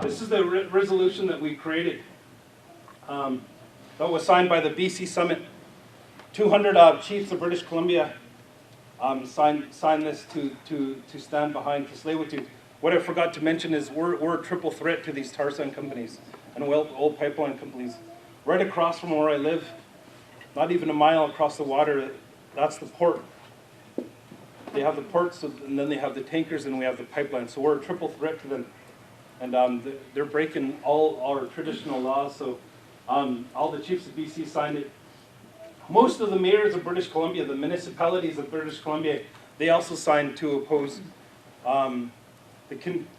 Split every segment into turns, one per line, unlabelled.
This is the resolution that we created that was signed by the BC Summit. 200 chiefs of British Columbia signed this to stand behind Tsleil-Waututh. What I forgot to mention is we're a triple threat to these tar sand companies and oil pipeline companies. Right across from where I live, not even a mile across the water, that's the port. They have the ports, and then they have the tankers, and we have the pipeline. So we're a triple threat to them. And they're breaking all our traditional laws. So all the chiefs of BC signed it. Most of the mayors of British Columbia, the municipalities of British Columbia, they also signed to oppose the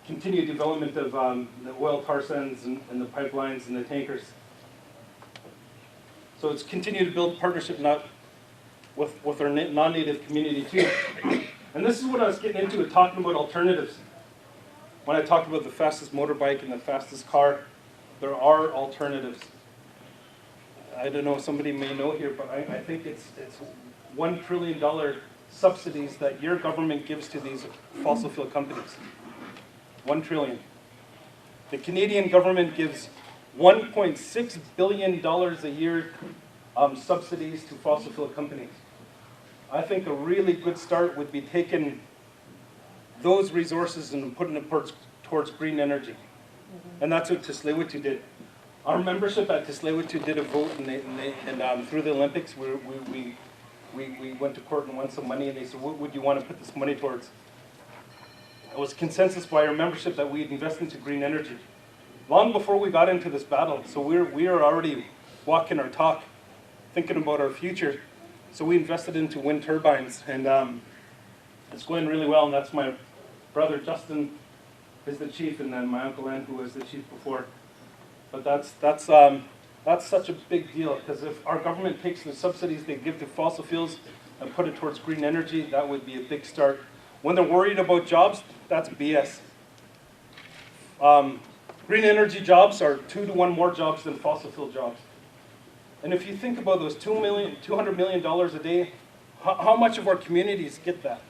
continued development of the oil tar sands and the pipelines and the tankers. So it's continue to build partnership with our non-native community too. And this is what I was getting into with talking about alternatives. When I talked about the fastest motorbike and the fastest car, there are alternatives. I don't know if somebody may know here, but I think it's $1 trillion subsidies that your government gives to these fossil fuel companies. 1 trillion. The Canadian government gives $1.6 billion a year subsidies to fossil fuel companies. I think a really good start would be taking those resources and putting it towards green energy. And that's what Tsleil-Waututh did. Our membership at Tsleil-Waututh did a vote, and through the Olympics, we went to court and won some money, and they said, what would you want to put this money towards? It was consensus by our membership that we'd invest into green energy. Long before we got into this battle, so we are already walking our talk, thinking about our future. So we invested into wind turbines, and it's going really well, and that's my brother Justin is the chief, and then my uncle Ann, who was the chief before. But that's such a big deal, because if our government takes the subsidies they give to fossil fuels and put it towards green energy, that would be a big start. When they're worried about jobs, that's BS. Green energy jobs are 2 to 1 more jobs than fossil fuel jobs. And if you think about those $200 million a day, how much of our communities get that?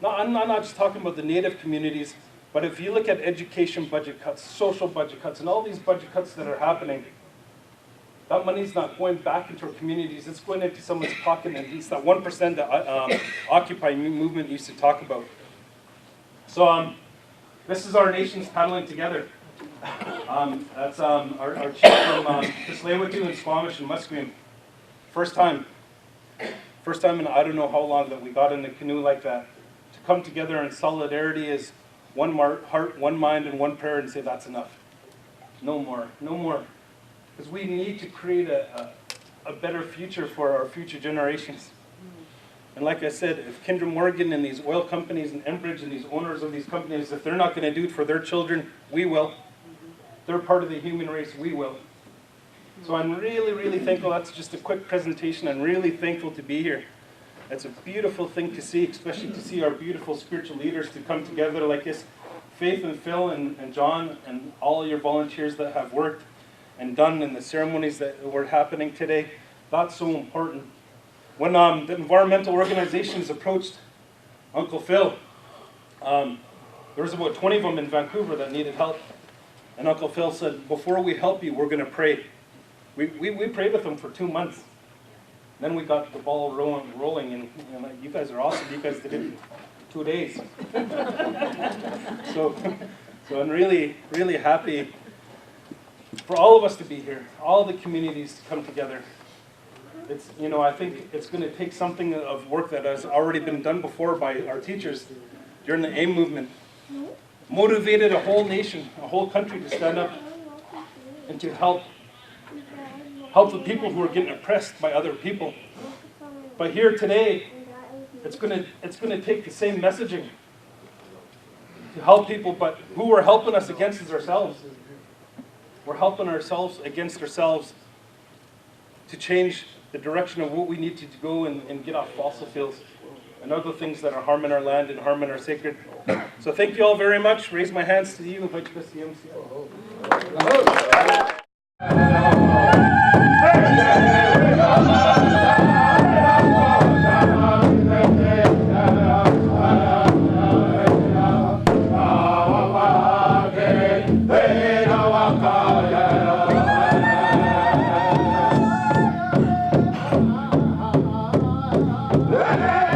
No, I'm not just talking about the native communities, but if you look at education budget cuts, social budget cuts, and all these budget cuts that are happening, that money's not going back into our communities, it's going into someone's pocket, and it's that 1% that Occupy movement used to talk about. So this is our nations paddling together. That's our chief from Tsleil-Waututh and Squamish and Musqueam. First time in I don't know how long that we got in a canoe like that. To come together in solidarity is one heart, one mind, and one prayer, and say that's enough. No more, no more. Because we need to create a better future for our future generations. And like I said, if Kinder Morgan and these oil companies and Enbridge and these owners of these companies, if they're not going to do it for their children, we will. They're part of the human race, we will. So I'm really, really thankful. That's just a quick presentation. I'm really thankful to be here. It's a beautiful thing to see, especially to see our beautiful spiritual leaders to come together like this. Faith and Phil and John and all your volunteers that have worked and done in the ceremonies that were happening today. That's so important. When the environmental organizations approached Uncle Phil, there was about 20 of them in Vancouver that needed help. And Uncle Phil said, before we help you, we're going to pray. We prayed with them for 2 months. Then we got the ball rolling, and you guys are awesome. You guys did it in 2 days. So I'm really, really happy for all of us to be here, all the communities to come together. It's, I think it's going to take something of work that has already been done before by our teachers during the AIM movement. Motivated a whole nation, a whole country to stand up and to help the people who are getting oppressed by other people. But here today, it's going to take the same messaging to help people, but who we're helping us against is ourselves. We're helping ourselves against ourselves to change the direction of what we need to go and get off fossil fuels and other things that are harming our land and harming our sacred. So thank you all very much. Raise my hands to you. Invite you to
Hey!